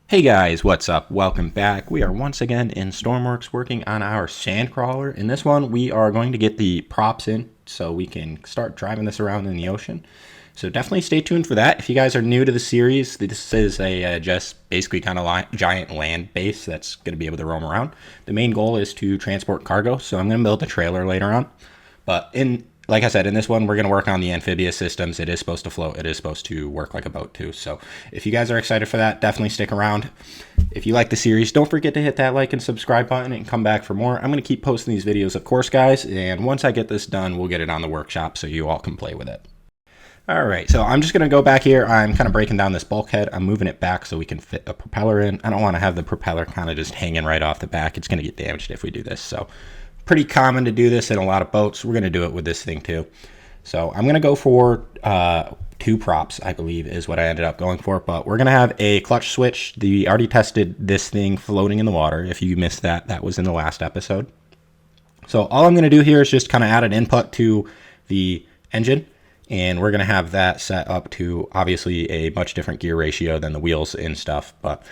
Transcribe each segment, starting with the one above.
Hey guys, what's up? Welcome back. We are once again in Stormworks working on our sandcrawler. In this one, we are going to get the props in so we can start driving this around in the ocean. So definitely stay tuned for that. If you guys are new to the series, this is a just basically kind of giant land base that's going to be able to roam around. The main goal is to transport cargo, so I'm going to build a trailer later on. But like I said, in this one, we're going to work on the amphibious systems. It is supposed to float. It is supposed to work like a boat too. So if you guys are excited for that, definitely stick around. If you like the series, don't forget to hit that like and subscribe button and come back for more. I'm going to keep posting these videos, of course, guys. And once I get this done, we'll get it on the workshop so you all can play with it. All right, so I'm just going to go back here. I'm kind of breaking down this bulkhead. I'm moving it back so we can fit a propeller in. I don't want to have the propeller kind of just hanging right off the back. It's going to get damaged if we do this. So pretty common to do this in a lot of boats. We're going to do it with this thing too. So I'm going to go for 2 props, I believe, is what I ended up going for. But we're going to have a clutch switch. We already tested this thing floating in the water. If you missed that, that was in the last episode. So all I'm going to do here is just kind of add an input to the engine. And we're going to have that set up to obviously a much different gear ratio than the wheels and stuff. But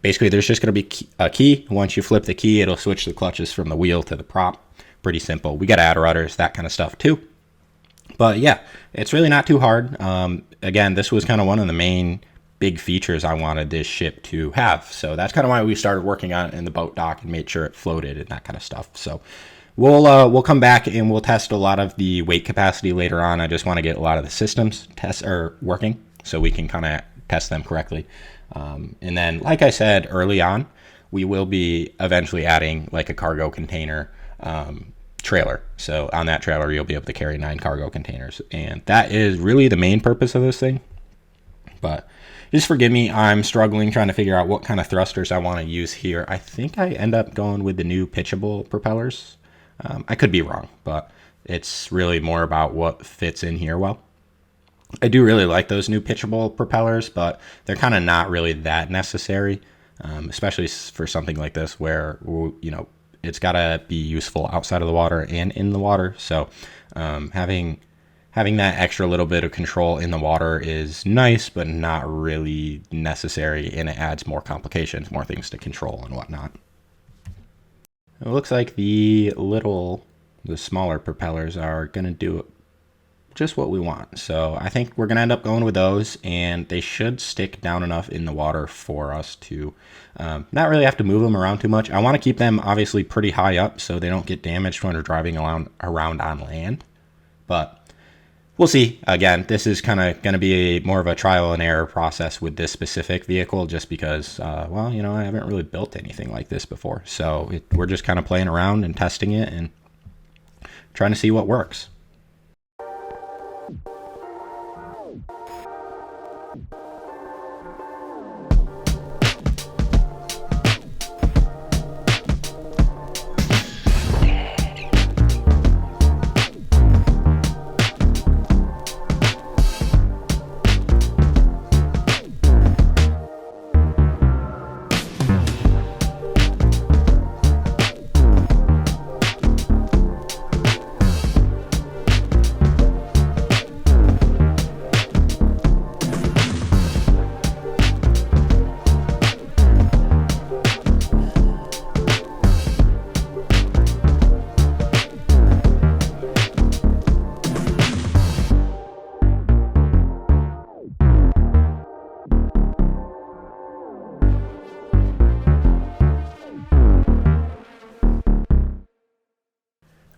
basically, there's just going to be a key. Once you flip the key, it'll switch the clutches from the wheel to the prop. Pretty simple. We got to add rudders, that kind of stuff too. But yeah, it's really not too hard. Again, this was kind of one of the main big features I wanted this ship to have. So that's kind of why we started working on it in the boat dock and made sure it floated and that kind of stuff. So we'll come back and we'll test a lot of the weight capacity later on. I just want to get a lot of the systems working so we can kind of test them correctly. And then, like I said early on, we will be eventually adding like a cargo container trailer. So on that trailer, you'll be able to carry 9 cargo containers. And that is really the main purpose of this thing. But just forgive me, I'm struggling trying to figure out what kind of thrusters I want to use here. I think I end up going with the new pitchable propellers. I could be wrong, but it's really more about what fits in here well. I do really like those new pitchable propellers, but they're kind of not really that necessary, especially for something like this where, you know, it's got to be useful outside of the water and in the water. So having that extra little bit of control in the water is nice, but not really necessary, and it adds more complications, more things to control and whatnot. It looks like the smaller propellers are going to do just what we want. So I think we're going to end up going with those, and they should stick down enough in the water for us to not really have to move them around too much. I want to keep them obviously pretty high up so they don't get damaged when we're driving around on land. But we'll see. Again, this is kind of going to be more of a trial and error process with this specific vehicle just because, well, you know, I haven't really built anything like this before. So we're just kind of playing around and testing it and trying to see what works.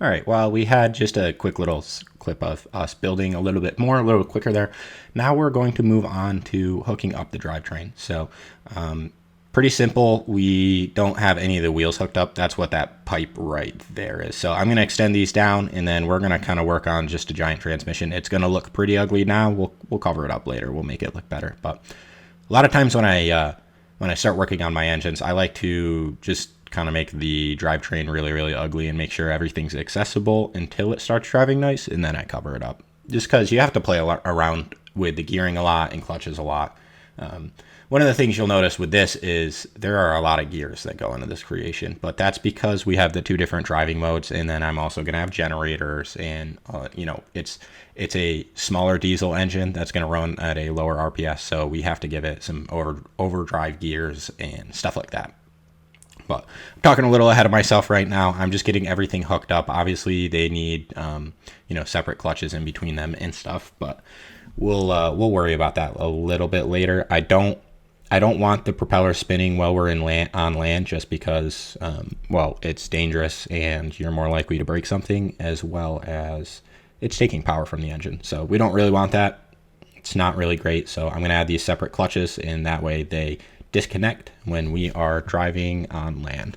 All right, well, we had just a quick little clip of us building a little bit more, a little quicker there. Now we're going to move on to hooking up the drivetrain. So pretty simple. We don't have any of the wheels hooked up. That's what that pipe right there is. So I'm going to extend these down, and then we're going to kind of work on just a giant transmission. It's going to look pretty ugly now. We'll cover it up later. We'll make it look better. But a lot of times when I start working on my engines, I like to just kind of make the drivetrain really, really ugly and make sure everything's accessible until it starts driving nice, and then I cover it up. Just because you have to play around with the gearing a lot and clutches a lot. one of the things you'll notice with this is there are a lot of gears that go into this creation, but that's because we have the 2 different driving modes, and then I'm also going to have generators, and it's a smaller diesel engine that's going to run at a lower RPS, so we have to give it some overdrive gears and stuff like that. But I'm talking a little ahead of myself right now. I'm just getting everything hooked up. Obviously, they need separate clutches in between them and stuff, but we'll worry about that a little bit later. I don't want the propeller spinning while we're on land, just because it's dangerous and you're more likely to break something, as well as it's taking power from the engine. So we don't really want that. It's not really great. So I'm going to add these separate clutches, and that way they disconnect when we are driving on land.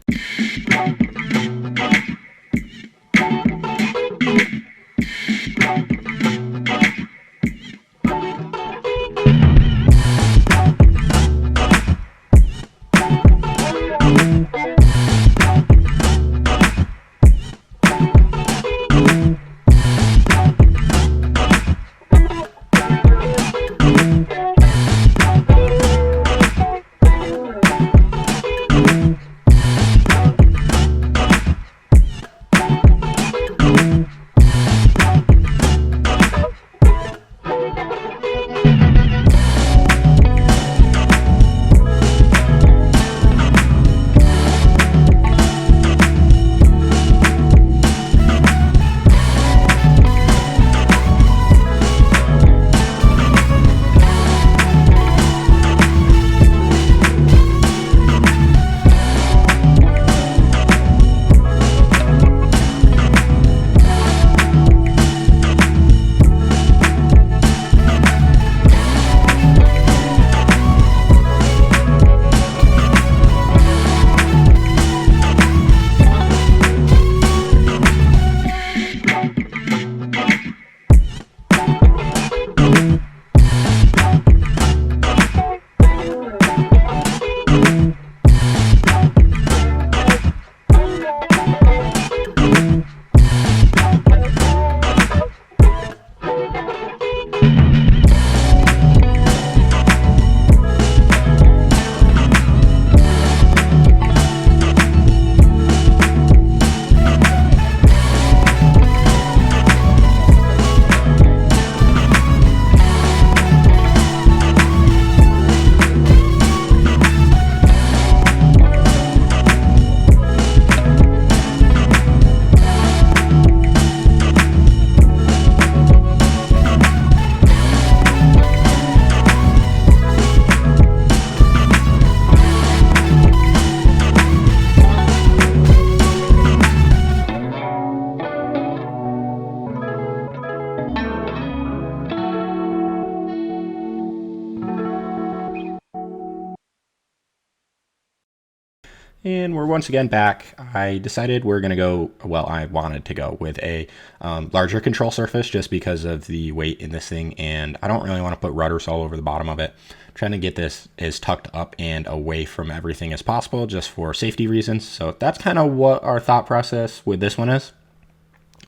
And we're once again back. I decided we're going to go, I wanted to go with a larger control surface just because of the weight in this thing, and I don't really want to put rudders all over the bottom of it. I'm trying to get this as tucked up and away from everything as possible just for safety reasons. So that's kind of what our thought process with this one is.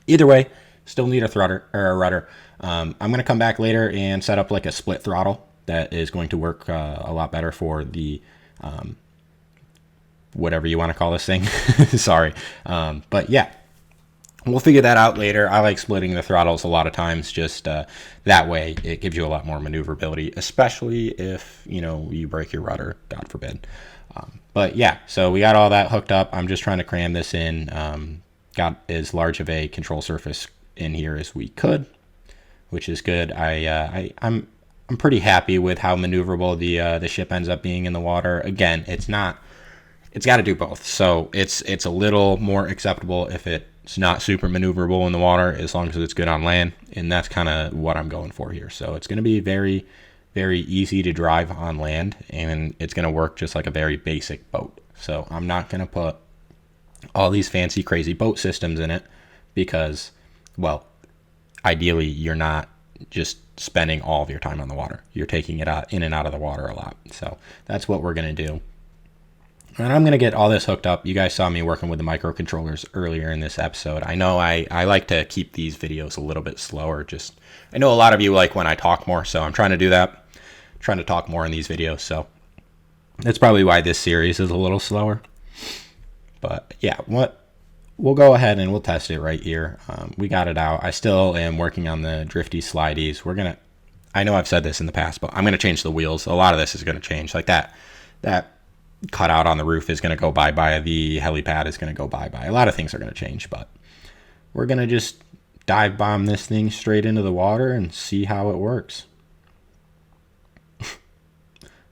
Either way, still need a rudder. I'm going to come back later and set up like a split throttle that is going to work a lot better for the whatever you want to call this thing. Sorry. But yeah, we'll figure that out later. I like splitting the throttles a lot of times, just that way it gives you a lot more maneuverability, especially if, you break your rudder, God forbid. But yeah, so we got all that hooked up. I'm just trying to cram this in. Got as large of a control surface in here as we could, which is good. I'm pretty happy with how maneuverable the ship ends up being in the water. Again, it's got to do both. So it's a little more acceptable if it's not super maneuverable in the water, as long as it's good on land. And that's kind of what I'm going for here. So it's going to be very, very easy to drive on land, and it's going to work just like a very basic boat. So I'm not going to put all these fancy, crazy boat systems in it because, ideally you're not just spending all of your time on the water. You're taking it out in and out of the water a lot. So that's what we're going to do. And I'm going to get all this hooked up. You guys saw me working with the microcontrollers earlier in this episode. I know I like to keep these videos a little bit slower. I know a lot of you like when I talk more, so I'm trying to do that. I'm trying to talk more in these videos. So That's probably why this series is a little slower. But yeah, we'll go ahead and we'll test it right here. We got it out. I still am working on the drifty slideys. I know I've said this in the past, but I'm going to change the wheels. A lot of this is going to change. Like that cutout on the roof is going to go bye-bye. The helipad is going to go bye-bye. A lot of things are going to change, but we're going to just dive bomb this thing straight into the water and see how it works.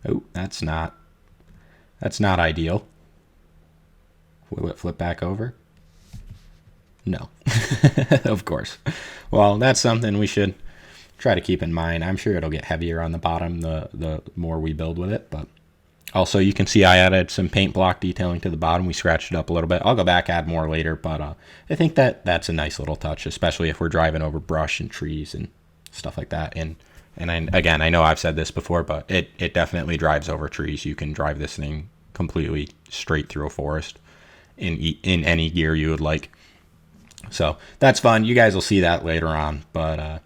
Oh, that's not ideal. Will it flip back over? No. Of course. Well, that's something we should try to keep in mind. I'm sure it'll get heavier on the bottom the more we build with it, but also you can see I added some paint block detailing to the bottom. We scratched it up a little bit. I'll go back, add more later, but I think that's a nice little touch, especially if we're driving over brush and trees and stuff like that. And I know I've said this before, but it definitely drives over trees. You can drive this thing completely straight through a forest in any gear you would like. So that's fun. You guys will see that later on. But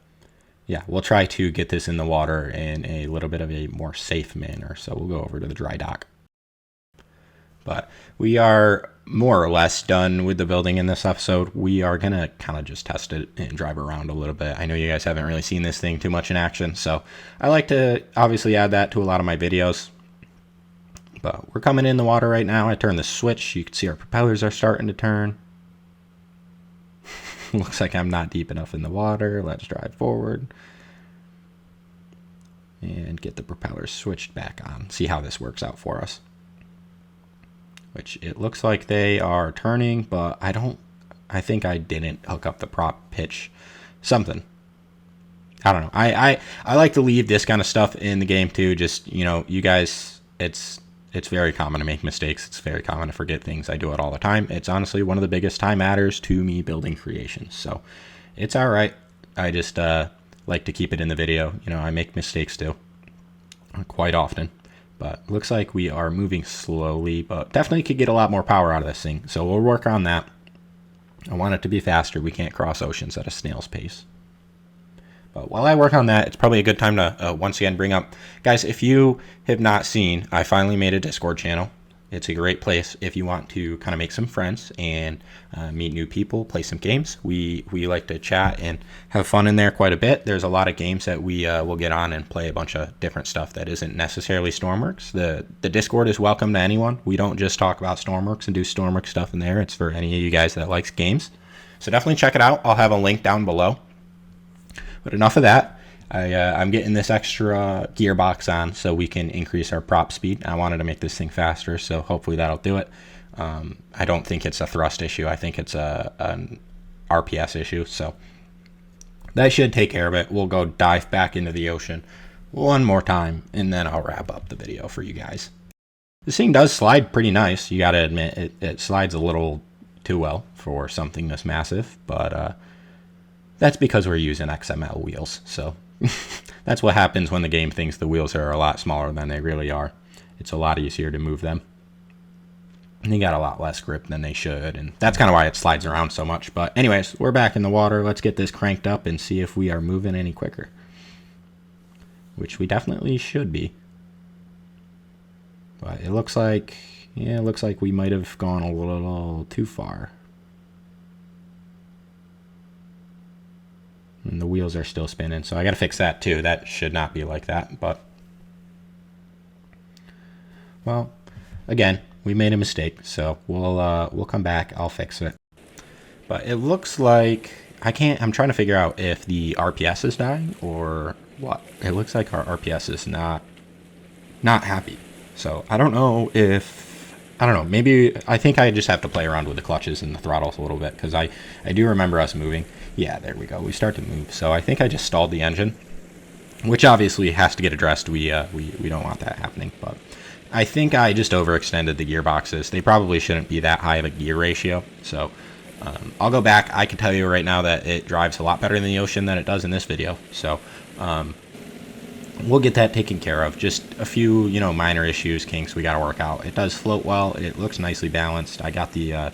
yeah, we'll try to get this in the water in a little bit of a more safe manner. So we'll go over to the dry dock. But we are more or less done with the building in this episode. We are going to kind of just test it and drive around a little bit. I know you guys haven't really seen this thing too much in action, so I like to obviously add that to a lot of my videos. But we're coming in the water right now. I turned the switch. You can see our propellers are starting to turn. Looks like I'm not deep enough in the water. Let's drive forward and get the propellers switched back on. See how this works out for us. Which it looks like they are turning, but I think I didn't hook up the prop pitch something. I don't know. I like to leave this kind of stuff in the game too. Just, you guys, it's very common to make mistakes. It's very common to forget things. I do it all the time. It's honestly one of the biggest time matters to me building creations. So it's all right. I just like to keep it in the video. I make mistakes too, quite often. But it looks like we are moving slowly, but definitely could get a lot more power out of this thing. So we'll work on that. I want it to be faster. We can't cross oceans at a snail's pace. But while I work on that, it's probably a good time to once again bring up, guys, if you have not seen, I finally made a Discord channel. It's a great place if you want to kind of make some friends and meet new people, play some games. We like to chat and have fun in there quite a bit. There's a lot of games that we will get on and play a bunch of different stuff that isn't necessarily Stormworks. The Discord is welcome to anyone. We don't just talk about Stormworks and do Stormworks stuff in there. It's for any of you guys that likes games. So definitely check it out. I'll have a link down below. But enough of that. I'm getting this extra gearbox on so we can increase our prop speed. I wanted to make this thing faster, so hopefully that'll do it. I don't think it's a thrust issue. I think it's an RPS issue, so that should take care of it. We'll go dive back into the ocean one more time, and then I'll wrap up the video for you guys. This thing does slide pretty nice. You gotta admit, it slides a little too well for something this massive, but that's because we're using XML wheels, so that's what happens when the game thinks the wheels are a lot smaller than they really are. It's a lot easier to move them. And they got a lot less grip than they should, and that's kind of why it slides around so much. But anyways, we're back in the water. Let's get this cranked up and see if we are moving any quicker. Which we definitely should be. But it looks like, we might have gone a little too far. And the wheels are still spinning, so I got to fix that too. That should not be like that, but well, again, we made a mistake, so we'll come back. I'll fix it. But it looks like I'm trying to figure out if the RPS is dying or what. It looks like our RPS is not happy. So I don't know. Maybe I think I just have to play around with the clutches and the throttles a little bit, because I do remember us moving. Yeah, there we go. We start to move. So I think I just stalled the engine, which obviously has to get addressed. We don't want that happening. But I think I just overextended the gearboxes. They probably shouldn't be that high of a gear ratio. So I'll go back. I can tell you right now that it drives a lot better in the ocean than it does in this video. So we'll get that taken care of. Just a few, minor issues, kinks we got to work out. It does float well. It looks nicely balanced. I got the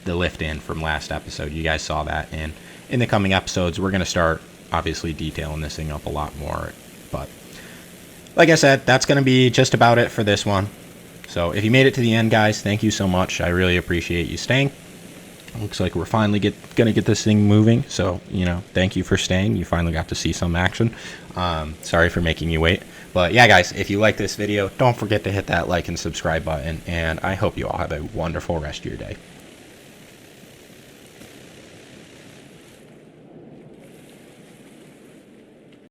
lift in from last episode. You guys saw that. And in the coming episodes, we're going to start, obviously, detailing this thing up a lot more. But like I said, that's going to be just about it for this one. So if you made it to the end, guys, thank you so much. I really appreciate you staying. Looks like we're finally gonna get this thing moving. So, you know, thank you for staying. You finally got to see some action. Sorry for making you wait. But yeah, guys, if you like this video, don't forget to hit that like and subscribe button. And I hope you all have a wonderful rest of your day.